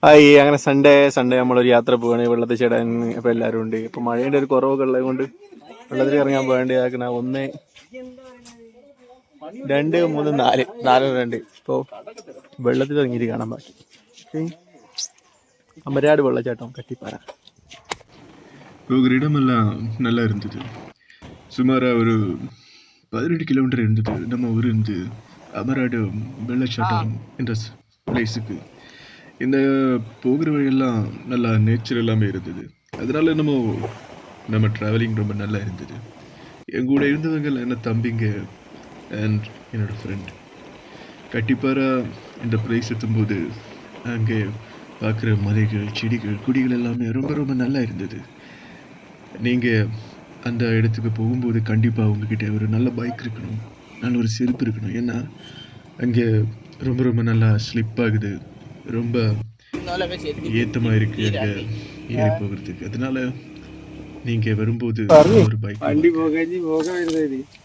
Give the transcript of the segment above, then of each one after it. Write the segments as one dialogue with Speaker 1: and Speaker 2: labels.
Speaker 1: ആയി അങ്ങനെ സൺഡേ നമ്മളൊരു യാത്ര പോവുകയാണ് വെള്ളത്തിൽ ചേടാൻ. അപ്പോൾ എല്ലാവരും ഉണ്ട്. ഇപ്പോൾ മഴയുടെ ഒരു കുറവൊക്കെ ഉള്ളത് കൊണ്ട് വെള്ളത്തിൽ ഇറങ്ങാൻ വേണ്ടിയാക്കണ 1, 2, 3, 4 2 ഇപ്പോൾ வெள்ளத்தில் இறங்கிட்டு കാണാൻ ബാക്കി. അമരാട് വെള്ളച്ചാട്ടം കട്ടിപ്പാറ.
Speaker 2: போகிற இடமெல்லாம் நல்லா இருந்தது. சுமாராக ஒரு 18 கிலோமீட்டர் இருந்தது நம்ம ஊர் இருந்து அமராடு வெள்ளச்சாட்டம் என்ற பிளேஸுக்கு. இந்த போகிற வழியெல்லாம் நல்லா நேச்சர் எல்லாமே இருந்தது. அதனால நம்ம ட்ராவலிங் ரொம்ப நல்லா இருந்தது. என் கூட இருந்தவங்க என்ன தம்பிங்க அண்ட் என்னோட ஃப்ரெண்ட். கட்டிப்பாரா இந்த பிளேஸ் எத்தும்போது அங்கே பார்க்குற மலைகள், செடிகள், குடிகள் எல்லாமே ரொம்ப ரொம்ப நல்லா இருந்தது. நீங்கள் அந்த இடத்துக்கு போகும்போது கண்டிப்பாக உங்ககிட்ட ஒரு நல்ல பைக் இருக்கணும், நல்ல ஒரு செருப்பு இருக்கணும். ஏன்னா அங்கே ரொம்ப ரொம்ப நல்லா ஸ்லிப் ஆகுது, ரொம்ப ஏற்றமாக இருக்குது அங்கே ஏறி போகிறதுக்கு. அதனால நீங்கள் வரும்போது ஒரு பைக்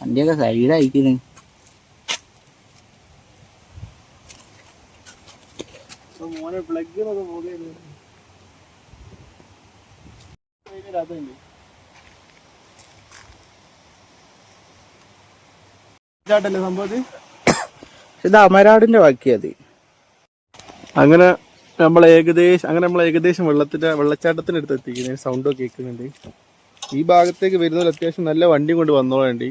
Speaker 3: വണ്ടിയൊക്കെ സൈഡായിക്കുന്നു. ഇത് അമരാടിന്റെ ബാക്കിയത്.
Speaker 1: അങ്ങനെ നമ്മൾ ഏകദേശം വെള്ളച്ചാട്ടത്തിന് അടുത്ത് എത്തിക്കുന്നത്. സൗണ്ടൊക്കെ കേൾക്കുന്നുണ്ട്. ഈ ഭാഗത്തേക്ക് വരുന്നവർ അത്യാവശ്യം നല്ല വണ്ടി കൊണ്ട് വന്നോളേണ്ടി.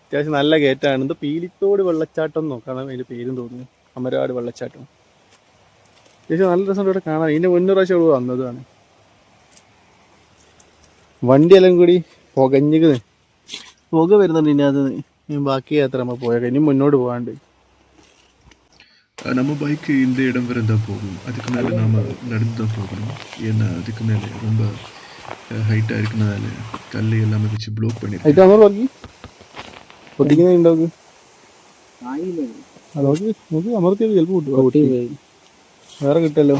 Speaker 1: അത്യാവശ്യം നല്ല കയറ്റാണ്. ഇത് പീലിത്തോട് വെള്ളച്ചാട്ടം നോക്കണം അതിൻ്റെ പേരും തോന്നുന്നു. അമരാട് വെള്ളച്ചാട്ടം അത്യാവശ്യം നല്ല രസം ഇവിടെ കാണാം. ഇതിൻ്റെ മുന്നേ പ്രാവശ്യം ഇവിടെ വന്നതാണ്. വണ്ടിയെല്ലാം കൂടി പുക വരുന്നുണ്ട്. ഇനി അത് ബാക്കി യാത്ര നമ്മൾ പോയേക്കാം. ഇനി മുന്നോട്ട് പോകാണ്ട്.
Speaker 2: நம்ம பைக்கு இந்த இடம் வரை தான் போகும். அதுக்கு மேலே நாம் நடந்து தான் போகணும். ஏன்னா அதுக்கு மேலே ரொம்ப ஹைட்டாக இருக்கனால கல் எல்லாமே வச்சு ப்ளோக் பண்ணிடுறோம்.
Speaker 1: വേറെ കിട്ടല്ലോ.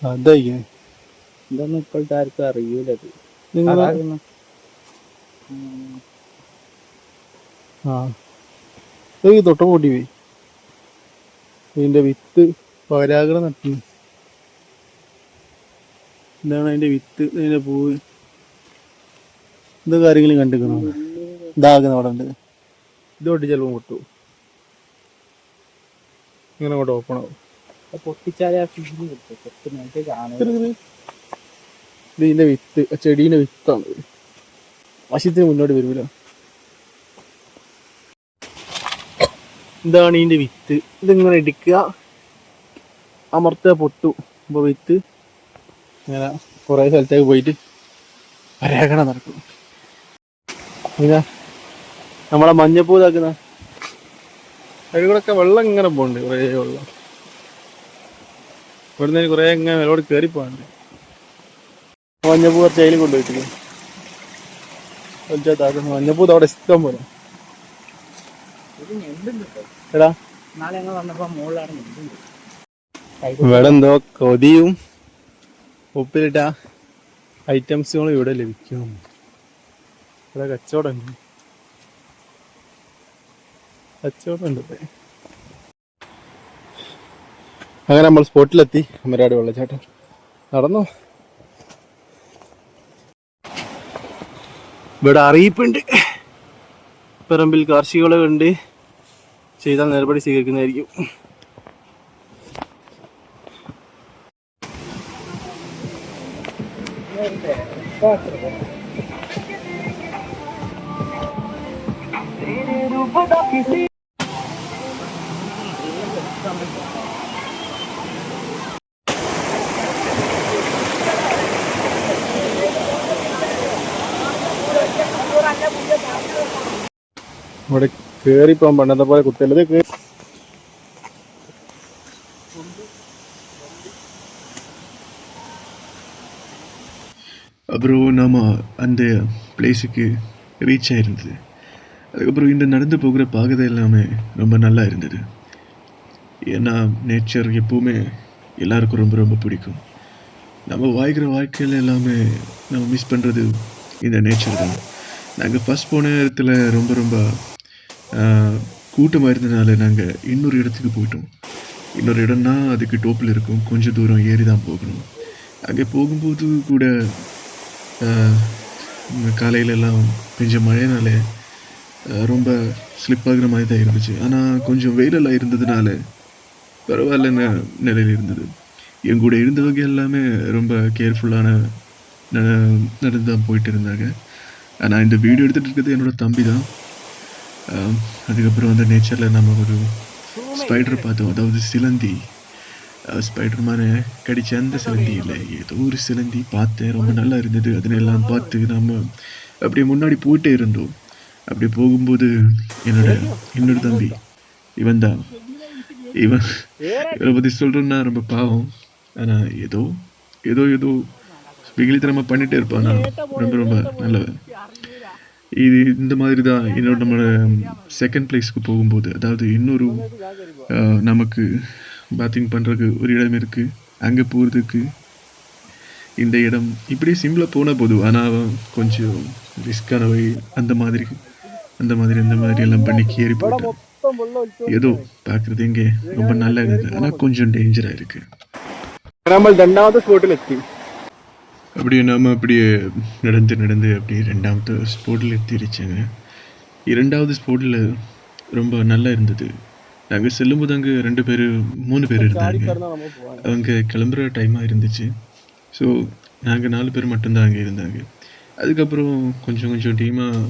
Speaker 1: അതായി
Speaker 3: ഇതൊന്നും ഇപ്പോഴത്തെ ആർക്കും അറിയൂലത്.
Speaker 1: തൊട്ട പൊട്ടി പോയി. ഇതിന്റെ വിത്ത് പരാഗണം നടത്തുന്നു. എന്താണ് അതിന്റെ വിത്ത്, അതിന്റെ പൂവ്, എന്തൊക്കെ ആരെങ്കിലും കണ്ടിരിക്കണോ? ഇതാകുന്ന അവിടെ ഉണ്ട്. ഇതോട്ട് ചിലപ്പോൾ പൊട്ടു. ഇങ്ങനെ അങ്ങോട്ട് ഓപ്പൺ ആവും. ഇതിന്റെ വിത്ത്, ചെടീന്റെ വിത്താണ്. വശ്യത്തിന് മുന്നോട്ട് വരൂല. ഇതാണ് ഇതിന്റെ വിത്ത്. ഇതിങ്ങനെ എടുക്കുക, അമർത്തുക, പൊട്ടു. അപ്പോൾ വിത്ത് ഇങ്ങനെ കുറേ സ്ഥലത്തേക്ക് പോയിട്ട് പരാഗണം നടക്കും. പിന്നെ നമ്മളെ മഞ്ഞപ്പൂ ഇതാക്കുന്ന അതിൽ കൂടെ ഒക്കെ വെള്ളം ഇങ്ങനെ പോകണ്ട്. കുറേ വെള്ളം ഇവിടുന്ന് കുറേ ഇങ്ങനെ മേലോട് കയറി പോകാണ്ട്. മഞ്ഞപ്പൂ കുറച്ച് അതിൽ കൊണ്ടുപോയിട്ടില്ലേ മഞ്ഞപ്പൂ അവിടെ ഇഷ്ടം പോലെ. എടാ ഇവിടെ എന്തോ കൊതിയും ഉപ്പിലിട്ട ഐറ്റംസുകളും ഇവിടെ ലഭിക്കും. ഇവിടെ കച്ചവടം ഉണ്ട്. അങ്ങനെ നമ്മൾ സ്പോട്ടിലെത്തി. അമരാട് വെള്ളച്ചാട്ടം നടന്നു. ഇവിടെ അറിയിപ്പുണ്ട്. പറമ്പിൽ കാർഷിക വിളവുണ്ട്, ചെയ്താൽ നടപടി സ്വീകരിക്കുന്നതായിരിക്കും. ഇവിടെ കേറിപ്പോകാൻ പണ്ടത്തെ പോലെ കുത്തല്ലത്.
Speaker 2: அப்புறம் நாம் அந்த பிளேஸுக்கு ரீச் ஆகிருந்தது. அதுக்கப்புறம் இந்த நடந்து போகிற பாதை எல்லாமே ரொம்ப நல்லா இருந்தது. ஏன்னா நேச்சர் எப்போவுமே எல்லாருக்கும் ரொம்ப ரொம்ப பிடிக்கும். நம்ம வாழ்க்கையில் எல்லாமே நம்ம மிஸ் பண்ணுறது இந்த நேச்சர் தான். நாங்கள் ஃபஸ்ட் போன இடத்துல ரொம்ப ரொம்ப கூட்டமாக இருந்ததுனால நாங்கள் இன்னொரு இடத்துக்கு போயிட்டோம். இன்னொரு இடம்னா அதுக்கு டோப்பில் இருக்கும், கொஞ்சம் தூரம் ஏறி தான் போகணும். அங்கே போகும்போது கூட காலையிலலாம் கொஞ்சம் மழைனால ரொம்ப ஸ்லிப் ஆகுற மாதிரி தான் இருந்துச்சு. ஆனால் கொஞ்சம் வெயிலெல்லாம் இருந்ததுனால பரவாயில்லன்னு நிலையில் இருந்தது. என் கூட இருந்தவங்க எல்லாமே ரொம்ப கேர்ஃபுல்லான நடந்து தான் போயிட்டு இருந்தாங்க. நான் இந்த வீடியோ எடுத்துகிட்டு இருக்கிறது என்னோடய தம்பி தான். அதுக்கப்புறம் வந்து நேச்சரில் நம்ம ஒரு ஸ்பைடர் பார்த்தோம், அதாவது சிலந்தி. ஸ்பைடர் மேனை கடிச்ச அந்த சிலந்தி இல்லை, ஏதோ ஒரு சிலந்தி பார்த்தேன், ரொம்ப நல்லா இருந்தது. அதனெல்லாம் பார்த்து நம்ம அப்படியே முன்னாடி போயிட்டே இருந்தோம். அப்படி போகும்போது இன்னொரு தம்பி இவன் தான், இவனை பற்றி சொல்கிறோன்னா ரொம்ப பாவம். ஆனால் ஏதோ ஏதோ ஏதோ வெகுளித்தனமாக பண்ணிகிட்டே இருப்பானா, ரொம்ப ரொம்ப நல்லவன். இந்த மாதிரி தான் நம்மளோட செகண்ட் பிளேஸ்க்கு போகும்போது, அதாவது இன்னொரு நமக்கு பாத்திங் பண்ணுறதுக்கு ஒரு இடம் இருக்குது, அங்கே போகிறதுக்கு இந்த இடம் இப்படி சிம்பிளாக போனால் போதும். ஆனால் கொஞ்சம் ரிஸ்கான வழி அந்த மாதிரி எல்லாம் பண்ணி கேறி போயிட்டேன். ஏதோ பார்க்குறது இங்கே ரொம்ப நல்லா இருந்தது, ஆனால் கொஞ்சம் டேஞ்சராக இருக்குது.
Speaker 1: നമ്മൾ രണ്ടാമത്തെ സ്പോട്ടിലെത്തി.
Speaker 2: அப்படியே நாம் அப்படியே நடந்து அப்படியே ரெண்டாவது ஸ்போர்ட்டில் எத்திருச்சாங்க. இரண்டாவது ஸ்போர்ட்டில் ரொம்ப நல்லா இருந்தது. நாங்கள் செல்லும்போது அங்கே 3 பேர் இருந்தாங்க. அவங்க கிளம்புற டைமாக இருந்துச்சு. ஸோ நாங்கள் 4 பேர் மட்டும்தான் அங்கே இருந்தாங்க. அதுக்கப்புறம் கொஞ்சம் டீமாக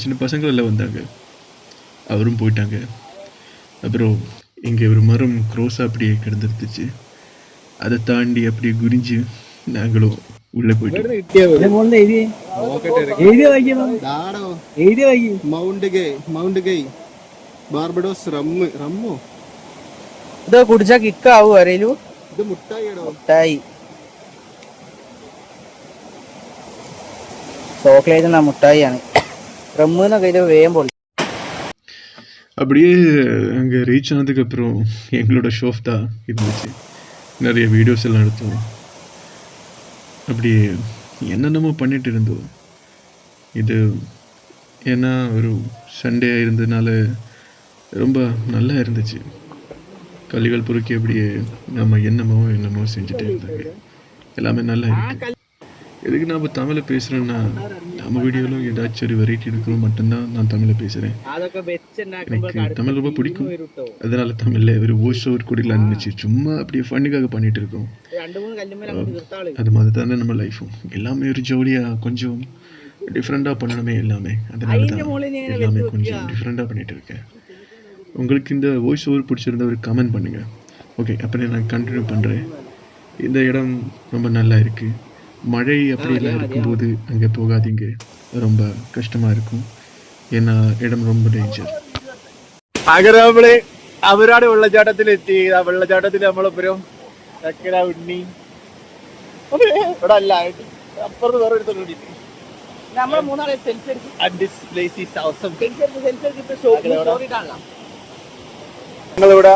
Speaker 2: சின்ன பசங்கள் எல்லாம் வந்தாங்க, அவரும் போயிட்டாங்க. அப்புறம் இங்கே ஒரு மரம் க்ரோஸாக அப்படியே கிடந்துருந்துச்சு. அதை தாண்டி அப்படியே குனிஞ்சு நாங்களும் உள்ளே പോയിട്ട്
Speaker 1: ബാർബഡോസ് റമ്മോ
Speaker 3: ഇത് കുടിച്ചാ കിക്കാവൂ അറിയലൂ.
Speaker 1: ഇത് മുട്ടായിടോ,
Speaker 3: മുട്ടായി ചോക്ലേറ്റ് എന്നാ മുട്ടായിയാണ്. റമ്മ് എന്നൊക്കെ ഇത് വേഗം പൊളി.
Speaker 2: அப்படியே அங்கே ரீச் ஆனதுக்கப்புறம் எங்களோட ஷோஃப் தான் இருந்துச்சு. நிறைய வீடியோஸ் எல்லாம் எடுத்தோம். அப்படியே என்னென்னமோ பண்ணிட்டு இருந்தோம். இது ஏன்னா ஒரு சண்டே இருந்ததுனால ரொம்ப நல்லா இருந்துச்சு. களிகள் பொறுக்கி அப்படியே நம்ம என்னமோ செஞ்சுட்டே இருந்தாங்க. எல்லாமே நல்லா இருக்கு. எதுக்கு நான் தமிழில் பேசுகிறேன்னா, நம்ம வீடியோவில் ஏதாச்சும் ஒரு வெரைட்டி எடுக்கணும் மட்டும்தான் நான் தமிழில் பேசுகிறேன். எனக்கு தமிழ் ரொம்ப பிடிக்கும், அதனால தமிழில் ஒரு வாய்ஸ் ஓவர் கொடுக்கலான்னு இருந்துச்சு. சும்மா அப்படியே ஃபன்னுக்காக பண்ணிட்டு இருக்கோம். அது மாதிரி தானே நம்ம லைஃபும். எல்லாமே ஒரு ஜோலியாக கொஞ்சம் டிஃப்ரெண்ட்டாக பண்ணணுமே எல்லாமே. அதனால தான் எல்லாமே கொஞ்சம் டிஃப்ரெண்ட்டாக பண்ணிகிட்டு இருக்கேன். உங்களுக்கு இந்த வாய்ஸ் ஓவர் பிடிச்சிருந்தா ஒரு கமெண்ட் பண்ணுங்கள். ஓகே, அப்புறம் நான் கண்டினியூ பண்ணுறேன். இந்த இடம் ரொம்ப நல்லா இருக்குது. மழை அப்படியெல்லாம் இருக்கும்போது அங்கே போகாதீங்க, ரொம்ப கஷ்டமாக இருக்கும். ஏன்னா இடம் ரொம்ப டேஞ்சர்.
Speaker 1: അങ്ങനെ നമ്മള് അവരാട് വെള്ളച്ചാട്ടത്തിലെത്തി. ആ വെള്ളച്ചാട്ടത്തിൽ നമ്മളൊപ്പരം ചക്കര ഉണ്ണി ഇവിടെ അല്ല, അപ്പുറത്ത് വേറെ എടുത്തോണ്ട് കൂടിയിട്ട്
Speaker 3: നമ്മള് മൂന്നാളെ സെൽഫി എടുക്കും.
Speaker 1: ഞങ്ങളിവിടെ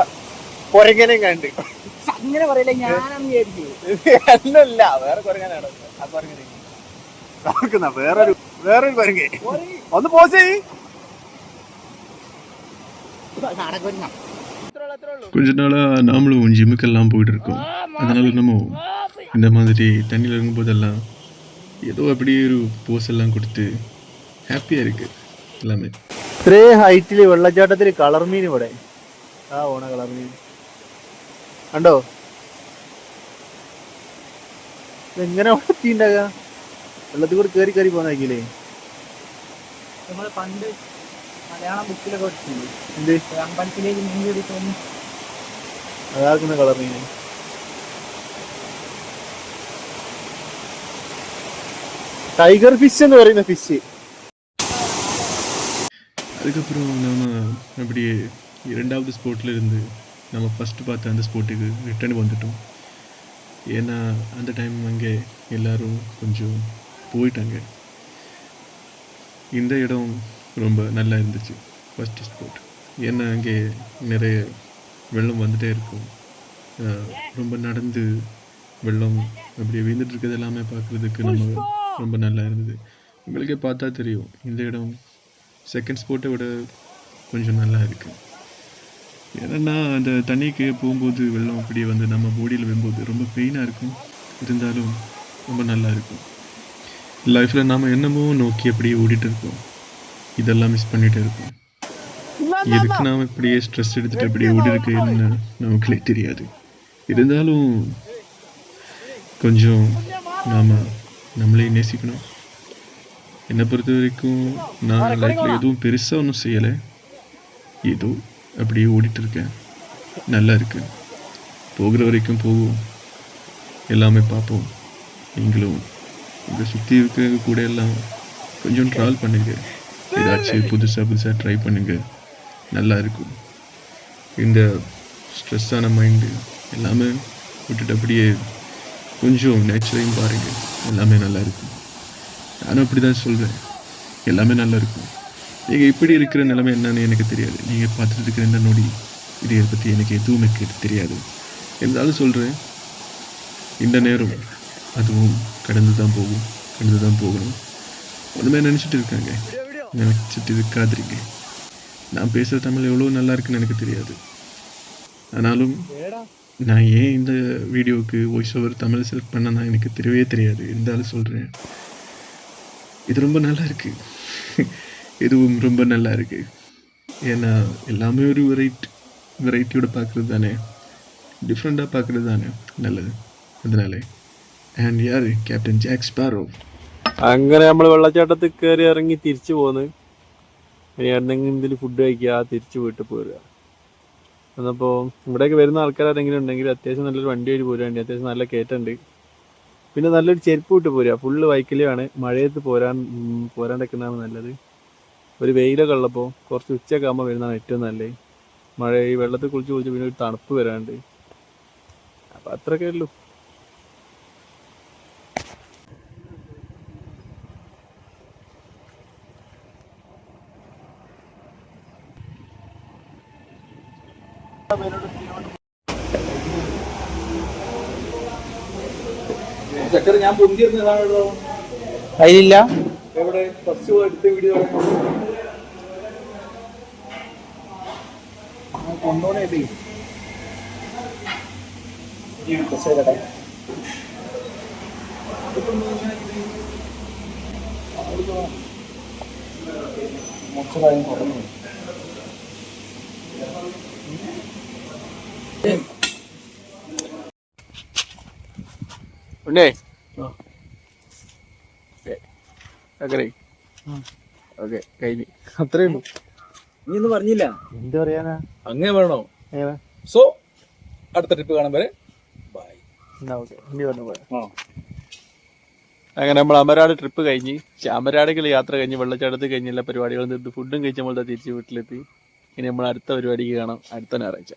Speaker 1: കുരങ്ങനെയും കണ്ട്.
Speaker 3: അങ്ങനെ പറയില്ല, ഞാനന്ന് വിചാരിച്ചു.
Speaker 1: അല്ലല്ല, വേറെ കുരങ്ങനാണ്. ആ കുരങ്ങനെ നോക്കുന്ന വേറൊരു കുരങ്ങ. ഒന്ന് പോസ് ചെയ്യ്.
Speaker 2: கொஞ்ச நாளாக நாமளும் ஜிம்முக்கெல்லாம் போயிட்டு இருக்கோம். அதனால நம்ம இந்த மாதிரி தண்ணியில் இருக்கும்போதெல்லாம் ஏதோ அப்படியே ஒரு போஸ் எல்லாம் கொடுத்து ഹാപ്പിயாக இருக்குது எல்லாமே.
Speaker 1: ഇത്രയും ഹൈറ്റിൽ വെള്ളച്ചാട്ടത്തിൽ കളർ മീൻ ഇവിടെ. ആ ഓണ കളർ മീൻ കണ്ടോ? എങ്ങനെ എത്തിണ്ടാക? വെള്ളത്തിൽ കൂടെ കയറി പോന്നാക്കില്ലേ?
Speaker 3: നമ്മള് പണ്ട് മലയാളം ബുക്കിലൊക്കെ പഠിച്ചില്ലേ,
Speaker 1: എന്ത്
Speaker 3: അമ്പലത്തിലേക്ക് മീൻ പിടിക്കുന്നു
Speaker 1: അതാക്കുന്ന കളർ മീൻ. ടൈഗർ ഫിഷ് എന്ന് പറയുന്ന ഫിഷ്.
Speaker 2: அதுக்கப்புறம் நம்ம அப்படியே இரண்டாவது ஸ்போர்ட்டில் இருந்து நம்ம ஃபஸ்ட்டு பார்த்த அந்த ஸ்போர்ட்டுக்கு ரிட்டர்ன் வந்துட்டோம். ஏன்னா அந்த டைம் அங்கே எல்லோரும் கொஞ்சம் போயிட்டாங்க. இந்த இடம் ரொம்ப நல்லா இருந்துச்சு, ஃபஸ்ட்டு ஸ்போர்ட். ஏன்னா அங்கே நிறைய வெள்ளம் வந்துகிட்டே இருக்கும். ரொம்ப நடந்து வெள்ளம் அப்படியே வீழ்ந்துட்டு இருக்கிறது எல்லாமே பார்க்குறதுக்கு நம்ம ரொம்ப நல்லா இருந்தது. உங்களுக்கே பார்த்தா தெரியும், இந்த இடம் செகண்ட் ஸ்போர்ட்டை விட கொஞ்சம் நல்லா இருக்குது. ஏன்னா அந்த தண்ணிக்கு போகும்போது வெள்ளம் அப்படியே வந்து நம்ம பாடியில் விழும்போது ரொம்ப பெயினாக இருக்கும். இருந்தாலும் ரொம்ப நல்லா இருக்கும். லைஃப்பில் நாம் என்னமோ நோக்கி அப்படியே ஓடிட்டு இருக்கோம். இதெல்லாம் மிஸ் பண்ணிகிட்டே இருக்கோம். எதுக்கு நாம் இப்படியே ஸ்ட்ரெஸ் எடுத்துகிட்டு அப்படியே ஓடி இருக்குன்னு நமக்குள்ளே தெரியாது. இருந்தாலும் கொஞ்சம் நாம் நம்மளே நேசிக்கணும். என்னை பொறுத்த வரைக்கும் நான் லைஃப்பில் எதுவும் பெருசாக ஒன்றும் செய்யலை. ஏதோ அப்படியே ஓடிட்டு இருக்கேன். நல்லா இருக்கு. போகிற வரைக்கும் போவோம். எல்லாமே பார்ப்போம். நீங்களும் உங்கள் சுற்றி இருக்கிற கூட எல்லாம் கொஞ்சம் ட்ராவல் பண்ணுங்க. ஏதாச்சும் புதுசாக ட்ரை பண்ணுங்க. நல்லா இருக்கும். இந்த ஸ்ட்ரெஸ்ஸான மைண்டு எல்லாமே விட்டுட்டு அப்படியே கொஞ்சம் நேச்சரையும் பாருங்கள். எல்லாமே நல்லா இருக்கும். நானும் அப்படி தான் சொல்கிறேன். எல்லாமே நல்லா இருக்கும். நீங்கள் இப்படி இருக்கிற நிலைமை என்னன்னு எனக்கு தெரியாது. நீங்கள் பார்த்துட்டு இருக்கிற இந்த நொடி இதை பற்றி எனக்கு எதுவும் தெரியாது. இருந்தாலும் சொல்கிறேன், இந்த நேரம் அதுவும் கடந்து தான் போகணும். ஒன்றுமே நினச்சிட்டு இருக்காங்க. நினச்சிட்டு இருக்காதிரிங்க. நான் பேசுகிற தமிழ் எவ்வளோ நல்லா இருக்குன்னு எனக்கு தெரியாது. ஆனாலும் நான் ஏன் இந்த வீடியோவுக்கு வாய்ஸ் ஓவர் தமிழ் செலக்ட் பண்ணேன்னா எனக்கு தெரியவே தெரியாது. இருந்தாலும் சொல்கிறேன், இது ரொம்ப நல்லா இருக்குது. இதுவும் ரொம்ப நல்லா இருக்குது. ஏன்னா எல்லாமே ஒரு வெரைட்டியோட பார்க்குறது தானே, டிஃப்ரெண்ட்டாக பார்க்குறது தானே நல்லது. அதனால and Yar captain Jack sparrow.
Speaker 1: അങ്ങനെ നമ്മൾ വെള്ളച്ചാട്ടത്തിൽ കയറി ഇറങ്ങി തിരിച്ചു പോന്ന്. ഇനി എന്തെങ്കിലും ഫുഡ് കഴിക്കുക, തിരിച്ചു വീട്ടിൽ പോരുക. എന്നപ്പോൾ ഇവിടേക്ക് വരുന്ന ആൾക്കാരെങ്കിലും ഉണ്ടെങ്കിൽ അത്യാവശ്യം നല്ലൊരു വണ്ടി വഴി പോരാണ്ട്, അത്യാവശ്യം നല്ല കയറ്റുണ്ട്. പിന്നെ നല്ലൊരു ചെരുപ്പ് വിട്ട് പോരുക. ഫുള്ള് വൈക്കലാണ്. മഴയത്ത് പോരാണ്ടിരിക്കുന്നതാണ് നല്ലത്. ഒരു വെയിലൊക്കെ ഉള്ളപ്പോൾ കുറച്ച് ഉച്ചയൊക്കെ ആകുമ്പോൾ വരുന്നതാണ് ഏറ്റവും നല്ലത്. ഈ വെള്ളത്തിൽ കുളിച്ച് പിന്നെ ഒരു തണുപ്പ് വരാണ്ട്. അപ്പം അത്രയൊക്കെ ഉള്ളൂ. ചക്കര ഞാൻ പൊന്തിയിരുന്നതാണല്ലോ.
Speaker 3: അതിലില്ല.
Speaker 1: എവിടെ ഫസ്റ്റ് എടുത്ത വീഡിയോ കൊണ്ടോണേ ഉണ്ടേ. അങ്ങനെ ഓക്കെ കഴിഞ്ഞ് അത്രേ ഉള്ളൂ.
Speaker 3: നീ ഒന്നും പറഞ്ഞില്ല.
Speaker 1: എന്ത് പറയാനാ?
Speaker 3: അങ്ങനെ വേണോ?
Speaker 1: എങ്ങനെ?
Speaker 3: സോ അടുത്ത ട്രിപ്പ് കാണാൻ വരെ ബൈ.
Speaker 1: എന്നാ ഓക്കെ. ഇനി പറഞ്ഞു പോയാ. അങ്ങനെ നമ്മൾ അമരാട് ട്രിപ്പ് കഴിഞ്ഞ്, അമരാടികൾ യാത്ര കഴിഞ്ഞ് വെള്ളച്ചാട്ടത്തിൽ കഴിഞ്ഞ എല്ലാ പരിപാടികളും തീർത്ത് ഫുഡും കഴിച്ച് നമ്മൾ തിരിച്ച് വീട്ടിലെത്തി. ഇനി നമ്മൾ അടുത്ത പരിപാടിക്ക് കാണാം അടുത്ത ഞായറാഴ്ച.